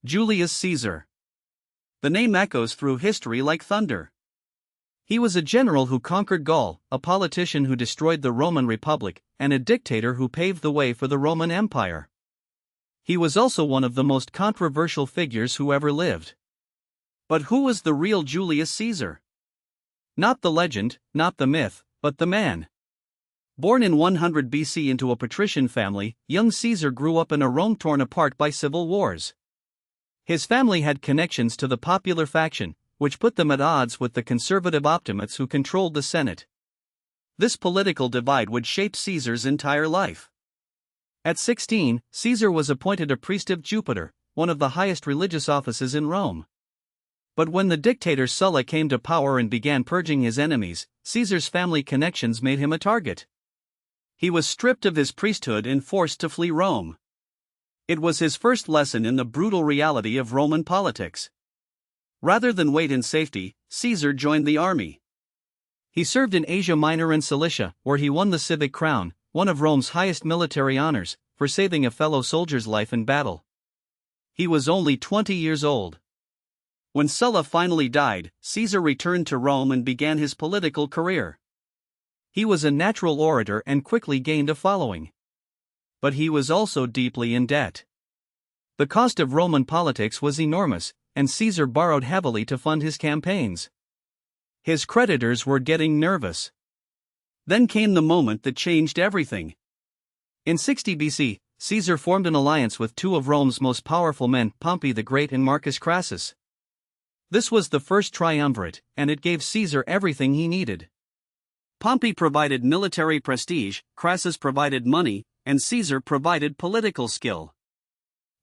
Julius Caesar. The name echoes through history like thunder. He was a general who conquered Gaul, a politician who destroyed the Roman Republic, and a dictator who paved the way for the Roman Empire. He was also one of the most controversial figures who ever lived. But who was the real Julius Caesar? Not the legend, not the myth, but the man. Born in 100 BC into a patrician family, young Caesar grew up in a Rome torn apart by civil wars. His family had connections to the popular faction, which put them at odds with the conservative optimates who controlled the Senate. This political divide would shape Caesar's entire life. At 16, Caesar was appointed a priest of Jupiter, one of the highest religious offices in Rome. But when the dictator Sulla came to power and began purging his enemies, Caesar's family connections made him a target. He was stripped of his priesthood and forced to flee Rome. It was his first lesson in the brutal reality of Roman politics. Rather than wait in safety, Caesar joined the army. He served in Asia Minor and Cilicia, where he won the Civic Crown, one of Rome's highest military honors, for saving a fellow soldier's life in battle. He was only 20 years old. When Sulla finally died, Caesar returned to Rome and began his political career. He was a natural orator and quickly gained a following. But he was also deeply in debt. The cost of Roman politics was enormous, and Caesar borrowed heavily to fund his campaigns. His creditors were getting nervous. Then came the moment that changed everything. In 60 BC, Caesar formed an alliance with two of Rome's most powerful men, Pompey the Great and Marcus Crassus. This was the First Triumvirate, and it gave Caesar everything he needed. Pompey provided military prestige, Crassus provided money, and Caesar provided political skill.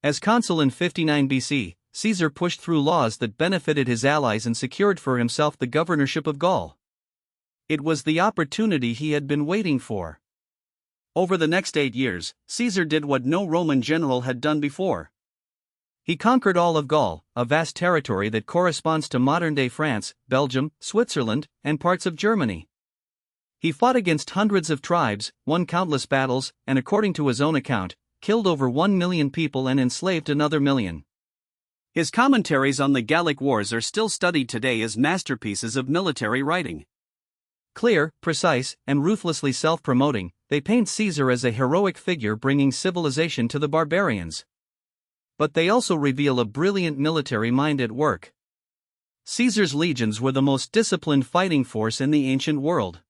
As consul in 59 BC, Caesar pushed through laws that benefited his allies and secured for himself the governorship of Gaul. It was the opportunity he had been waiting for. Over the next 8 years, Caesar did what no Roman general had done before. He conquered all of Gaul, a vast territory that corresponds to modern-day France, Belgium, Switzerland, and parts of Germany. He fought against hundreds of tribes, won countless battles, and according to his own account, killed over 1 million people and enslaved another million. His commentaries on the Gallic Wars are still studied today as masterpieces of military writing. Clear, precise, and ruthlessly self-promoting, they paint Caesar as a heroic figure bringing civilization to the barbarians. But they also reveal a brilliant military mind at work. Caesar's legions were the most disciplined fighting force in the ancient world.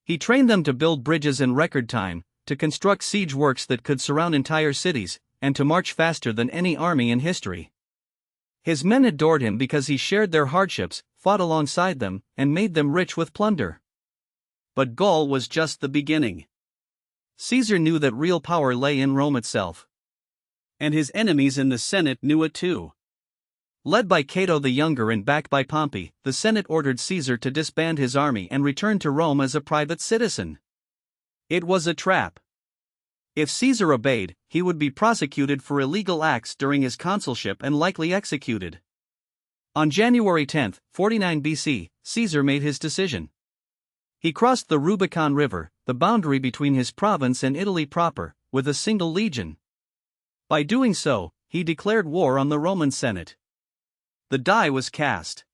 He trained them to build bridges in record time, to construct siege works that could surround entire cities, and to march faster than any army in history. His men adored him because he shared their hardships, fought alongside them, and made them rich with plunder. But Gaul was just the beginning. Caesar knew that real power lay in Rome itself. And his enemies in the Senate knew it too. Led by Cato the Younger and backed by Pompey, the Senate ordered Caesar to disband his army and return to Rome as a private citizen. It was a trap. If Caesar obeyed, he would be prosecuted for illegal acts during his consulship and likely executed. On January 10, 49 BC, Caesar made his decision. He crossed the Rubicon River, the boundary between his province and Italy proper, with a single legion. By doing so, he declared war on the Roman Senate. The die was cast.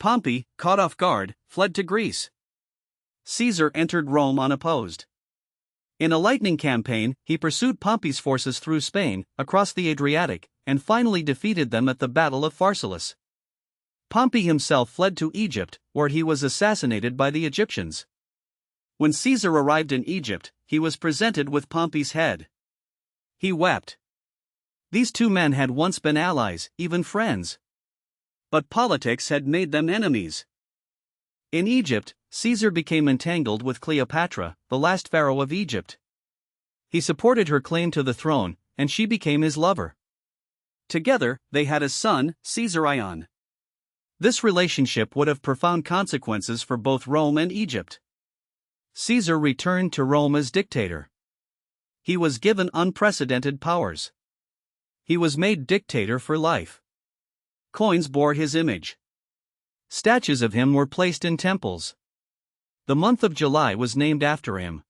Pompey, caught off guard, fled to Greece. Caesar entered Rome unopposed. In a lightning campaign, he pursued Pompey's forces through Spain, across the Adriatic, and finally defeated them at the Battle of Pharsalus. Pompey himself fled to Egypt, where he was assassinated by the Egyptians. When Caesar arrived in Egypt, he was presented with Pompey's head. He wept. These two men had once been allies, even friends. But politics had made them enemies. In Egypt, Caesar became entangled with Cleopatra, the last pharaoh of Egypt. He supported her claim to the throne, and she became his lover. Together, they had a son, Caesarion. This relationship would have profound consequences for both Rome and Egypt. Caesar returned to Rome as dictator. He was given unprecedented powers. He was made dictator for life. Coins bore his image. Statues of him were placed in temples. The month of July was named after him.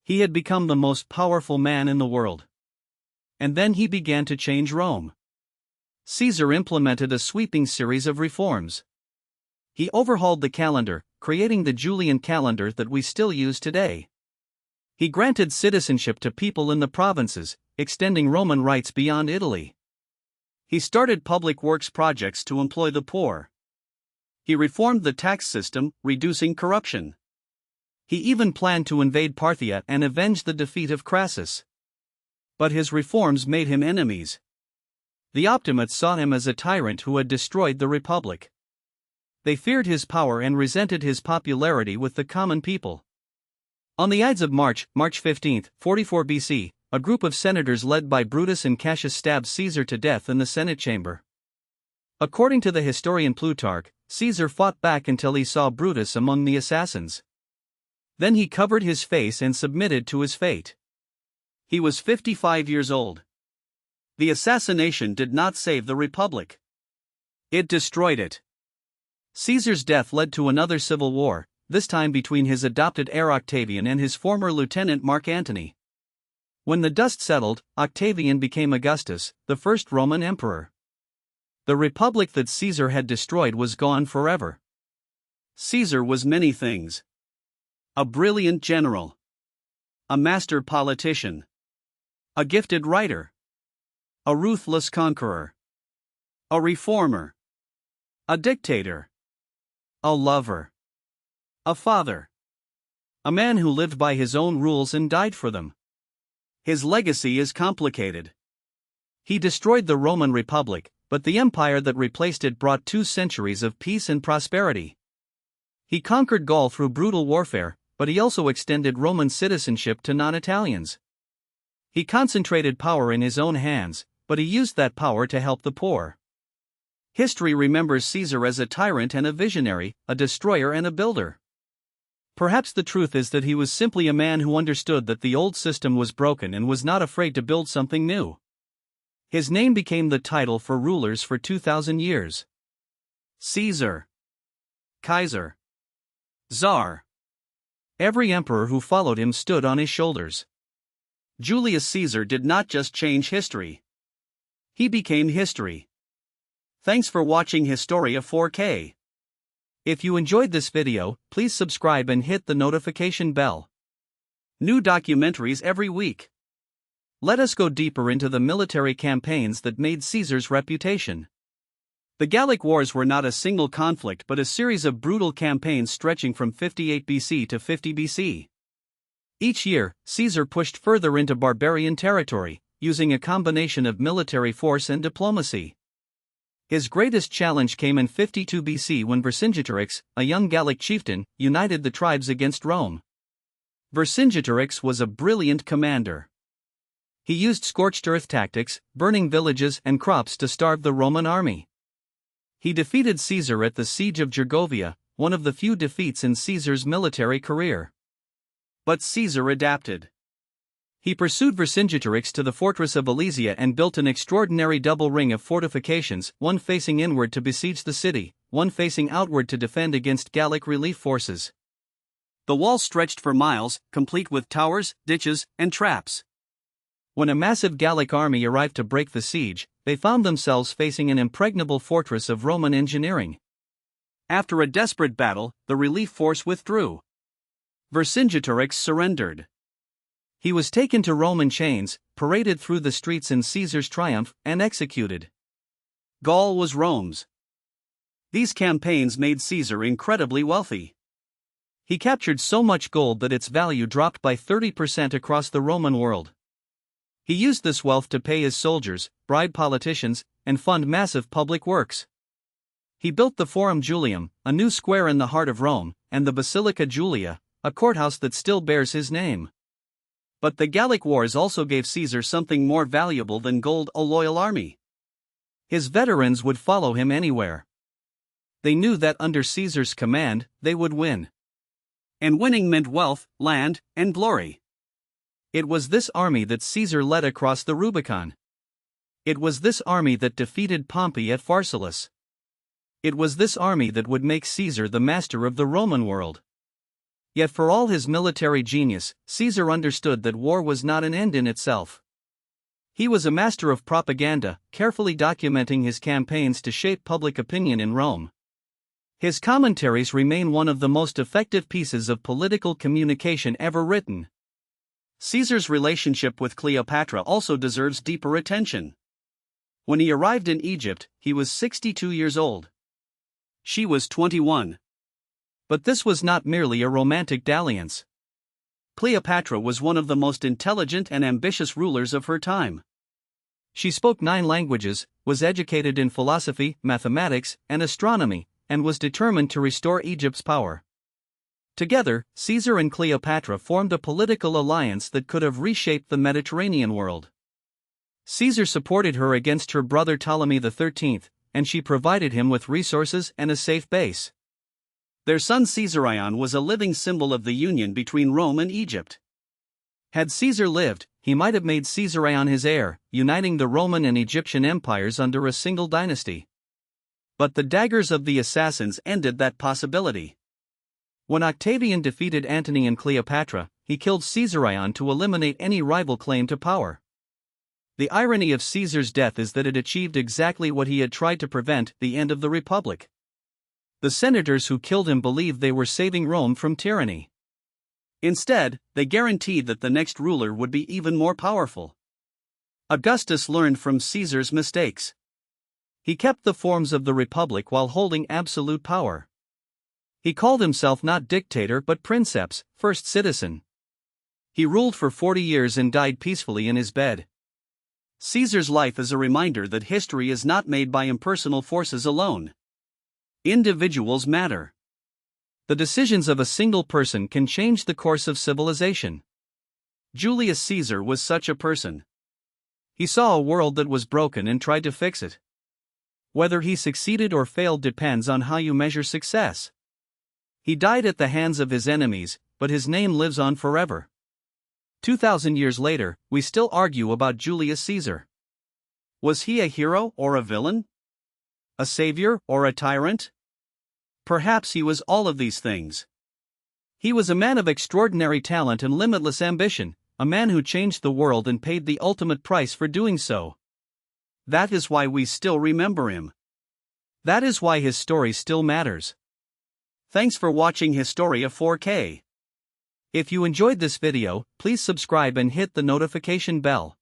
He had become the most powerful man in the world. And then he began to change Rome. Caesar implemented a sweeping series of reforms. He overhauled the calendar, creating the Julian calendar that we still use today. He granted citizenship to people in the provinces, extending Roman rights beyond Italy. He started public works projects to employ the poor. He reformed the tax system, reducing corruption. He even planned to invade Parthia and avenge the defeat of Crassus. But his reforms made him enemies. The Optimates saw him as a tyrant who had destroyed the Republic. They feared his power and resented his popularity with the common people. On the Ides of March, March 15, 44 BC, a group of senators led by Brutus and Cassius stabbed Caesar to death in the Senate chamber. According to the historian Plutarch, Caesar fought back until he saw Brutus among the assassins. Then he covered his face and submitted to his fate. He was 55 years old. The assassination did not save the Republic. It destroyed it. Caesar's death led to another civil war, this time between his adopted heir Octavian and his former lieutenant Mark Antony. When the dust settled, Octavian became Augustus, the first Roman emperor. The republic that Caesar had destroyed was gone forever. Caesar was many things. A brilliant general. A master politician. A gifted writer. A ruthless conqueror. A reformer. A dictator. A lover. A father. A man who lived by his own rules and died for them. His legacy is complicated. He destroyed the Roman Republic, but the empire that replaced it brought 2 centuries of peace and prosperity. He conquered Gaul through brutal warfare, but he also extended Roman citizenship to non-Italians. He concentrated power in his own hands, but he used that power to help the poor. History remembers Caesar as a tyrant and a visionary, a destroyer and a builder. Perhaps the truth is that he was simply a man who understood that the old system was broken and was not afraid to build something new. His name became the title for rulers for 2,000 years. Caesar. Kaiser. Tsar. Every emperor who followed him stood on his shoulders. Julius Caesar did not just change history. He became history. Thanks for watching Historia 4K. If you enjoyed this video, please subscribe and hit the notification bell. New documentaries every week. Let us go deeper into the military campaigns that made Caesar's reputation. The Gallic Wars were not a single conflict but a series of brutal campaigns stretching from 58 BC to 50 BC. Each year, Caesar pushed further into barbarian territory, using a combination of military force and diplomacy. His greatest challenge came in 52 BC when Vercingetorix, a young Gallic chieftain, united the tribes against Rome. Vercingetorix was a brilliant commander. He used scorched earth tactics, burning villages and crops to starve the Roman army. He defeated Caesar at the siege of Gergovia, one of the few defeats in Caesar's military career. But Caesar adapted. He pursued Vercingetorix to the fortress of Alesia and built an extraordinary double ring of fortifications, one facing inward to besiege the city, one facing outward to defend against Gallic relief forces. The wall stretched for miles, complete with towers, ditches, and traps. When a massive Gallic army arrived to break the siege, they found themselves facing an impregnable fortress of Roman engineering. After a desperate battle, the relief force withdrew. Vercingetorix surrendered. He was taken to Rome in chains, paraded through the streets in Caesar's triumph, and executed. Gaul was Rome's. These campaigns made Caesar incredibly wealthy. He captured so much gold that its value dropped by 30% across the Roman world. He used this wealth to pay his soldiers, bribe politicians, and fund massive public works. He built the Forum Julium, a new square in the heart of Rome, and the Basilica Julia, a courthouse that still bears his name. But the Gallic Wars also gave Caesar something more valuable than gold: a loyal army. His veterans would follow him anywhere. They knew that under Caesar's command, they would win. And winning meant wealth, land, and glory. It was this army that Caesar led across the Rubicon. It was this army that defeated Pompey at Pharsalus. It was this army that would make Caesar the master of the Roman world. Yet for all his military genius, Caesar understood that war was not an end in itself. He was a master of propaganda, carefully documenting his campaigns to shape public opinion in Rome. His commentaries remain one of the most effective pieces of political communication ever written. Caesar's relationship with Cleopatra also deserves deeper attention. When he arrived in Egypt, he was 62 years old. She was 21. But this was not merely a romantic dalliance. Cleopatra was one of the most intelligent and ambitious rulers of her time. She spoke 9 languages, was educated in philosophy, mathematics, and astronomy, and was determined to restore Egypt's power. Together, Caesar and Cleopatra formed a political alliance that could have reshaped the Mediterranean world. Caesar supported her against her brother Ptolemy XIII, and she provided him with resources and a safe base. Their son Caesarion was a living symbol of the union between Rome and Egypt. Had Caesar lived, he might have made Caesarion his heir, uniting the Roman and Egyptian empires under a single dynasty. But the daggers of the assassins ended that possibility. When Octavian defeated Antony and Cleopatra, he killed Caesarion to eliminate any rival claim to power. The irony of Caesar's death is that it achieved exactly what he had tried to prevent: the end of the Republic. The senators who killed him believed they were saving Rome from tyranny. Instead, they guaranteed that the next ruler would be even more powerful. Augustus learned from Caesar's mistakes. He kept the forms of the Republic while holding absolute power. He called himself not dictator but princeps, first citizen. He ruled for 40 years and died peacefully in his bed. Caesar's life is a reminder that history is not made by impersonal forces alone. Individuals matter. The decisions of a single person can change the course of civilization. Julius Caesar was such a person. He saw a world that was broken and tried to fix it. Whether he succeeded or failed depends on how you measure success. He died at the hands of his enemies, but his name lives on forever. 2,000 years later, we still argue about Julius Caesar. Was he a hero or a villain? A savior or a tyrant? Perhaps he was all of these things. He was a man of extraordinary talent and limitless ambition, a man who changed the world and paid the ultimate price for doing so. That is why we still remember him. That is why his story still matters. Thanks for watching Historia 4K. If you enjoyed this video, please subscribe and hit the notification bell.